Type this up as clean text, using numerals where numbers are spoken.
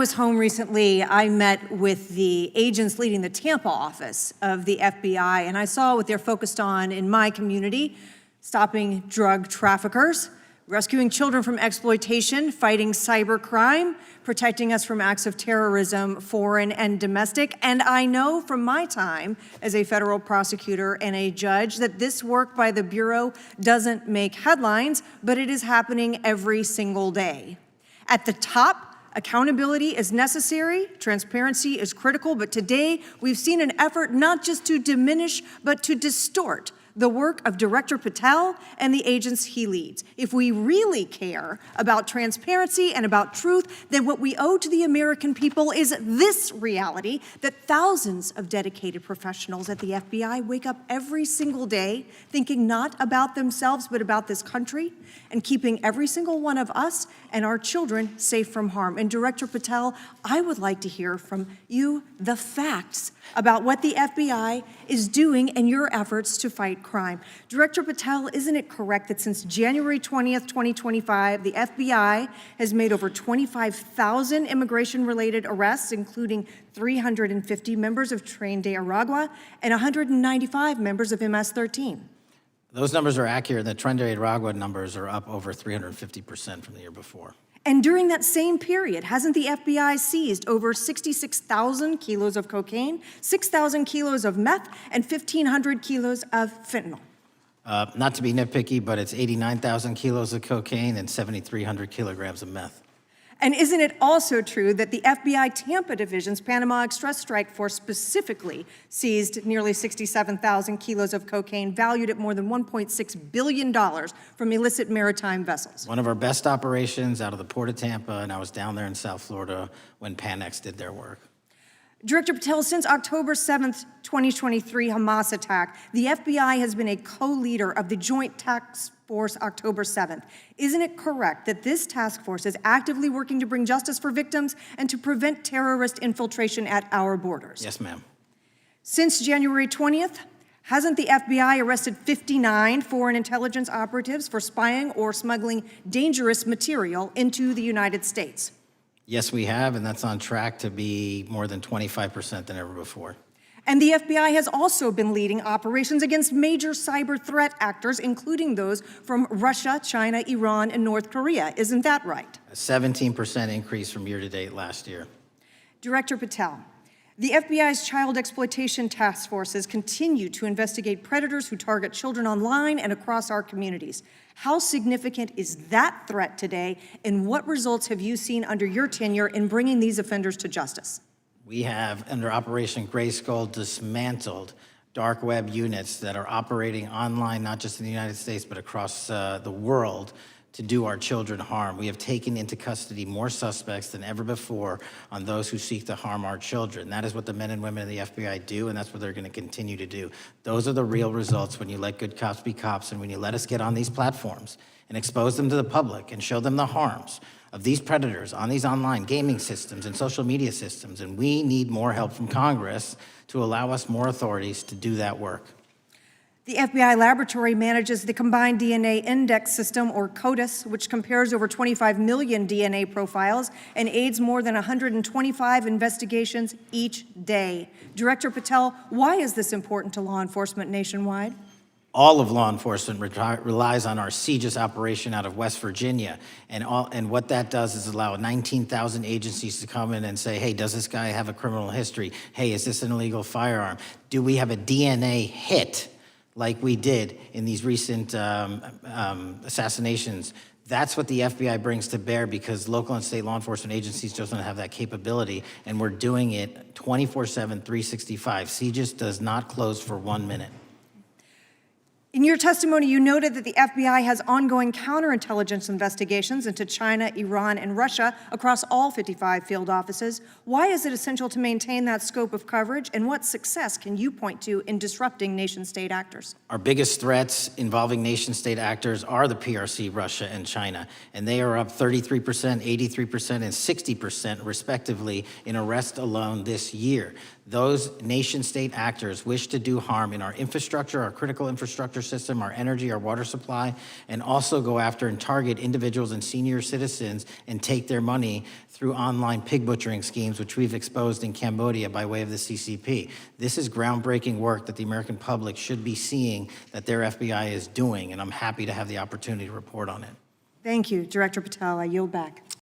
was home recently, I met with the agents leading the Tampa office of the FBI, and I saw what they're focused on in my community: stopping drug traffickers, rescuing children from exploitation, fighting cybercrime, protecting us from acts of terrorism, foreign and domestic. And I know from my time as a federal prosecutor and a judge that this work by the Bureau doesn't make headlines, but it is happening every single day. At the top, accountability is necessary, transparency is critical, but today we've seen an effort not just to diminish, but to distort the work of Director Patel and the agents he leads. If we really care about transparency and about truth, then what we owe to the American people is this reality: that thousands of dedicated professionals at the FBI wake up every single day thinking not about themselves, but about this country, and keeping every single one of us and our children safe from harm. And Director Patel, I would like to hear from you the facts about what the FBI is doing and your efforts to fight crime. Director Patel, isn't it correct that since January 20th, 2025, the FBI has made over 25,000 immigration-related arrests, including 350 members of Tren de Aragua and 195 members of MS-13? Those numbers are accurate. The Tren de Aragua numbers are up over 350% from the year before. And during that same period, hasn't the FBI seized over 66,000 kilos of cocaine, 6,000 kilos of meth, and 1,500 kilos of fentanyl? Not to be nitpicky, but it's 89,000 kilos of cocaine and 7,300 kilograms of meth. And isn't it also true that the FBI Tampa Division's Panama Express Strike Force specifically seized nearly 67,000 kilos of cocaine valued at more than $1.6 billion from illicit maritime vessels? One of our best operations out of the Port of Tampa, and I was down there in South Florida when Panex did their work. Director Patel, since October 7th, 2023 Hamas attack, the FBI has been a co-leader of the Joint Task Force October 7th. Isn't it correct that this task force is actively working to bring justice for victims and to prevent terrorist infiltration at our borders? Yes, ma'am. Since January 20th, hasn't the FBI arrested 59 foreign intelligence operatives for spying or smuggling dangerous material into the United States? Yes, we have, and that's on track to be more than 25% than ever before. And the FBI has also been leading operations against major cyber threat actors, including those from Russia, China, Iran, and North Korea. Isn't that right? A 17% increase from year to date last year. Director Patel, the FBI's child exploitation task forces continue to investigate predators who target children online and across our communities. How significant is that threat today, and what results have you seen under your tenure in bringing these offenders to justice? We have, under Operation Gray Skull, dismantled dark web units that are operating online, not just in the United States, but across the world, to do our children harm. We have taken into custody more suspects than ever before on those who seek to harm our children. That is what the men and women of the FBI do, and that's what they're going to continue to do. Those are the real results when you let good cops be cops, and when you let us get on these platforms and expose them to the public and show them the harms of these predators on these online gaming systems and social media systems. And we need more help from Congress to allow us more authorities to do that work. The FBI laboratory manages the Combined DNA Index System, or CODIS, which compares over 25 million DNA profiles and aids more than 125 investigations each day. Director Patel, why is this important to law enforcement nationwide? All of law enforcement relies on our CJIS operation out of West Virginia. And what that does is allow 19,000 agencies to come in and say, hey, does this guy have a criminal history? Hey, is this an illegal firearm? Do we have a DNA hit like we did in these recent assassinations? That's what the FBI brings to bear, because local and state law enforcement agencies just don't have that capability, and we're doing it 24/7, 365. CJIS does not close for 1 minute. In your testimony, you noted that the FBI has ongoing counterintelligence investigations into China, Iran, and Russia across all 55 field offices. Why is it essential to maintain that scope of coverage, and what success can you point to in disrupting nation-state actors? Our biggest threats involving nation-state actors are the PRC, Russia, and China, and they are up 33%, 83%, and 60% respectively in arrest alone this year. Those nation-state actors wish to do harm in our infrastructure, our critical infrastructure infrastructure system, our energy, our water supply, and also go after and target individuals and senior citizens and take their money through online pig butchering schemes, which we've exposed in Cambodia by way of the CCP. This is groundbreaking work that the American public should be seeing that their FBI is doing, and I'm happy to have the opportunity to report on it. Thank you, Director Patel. I yield back.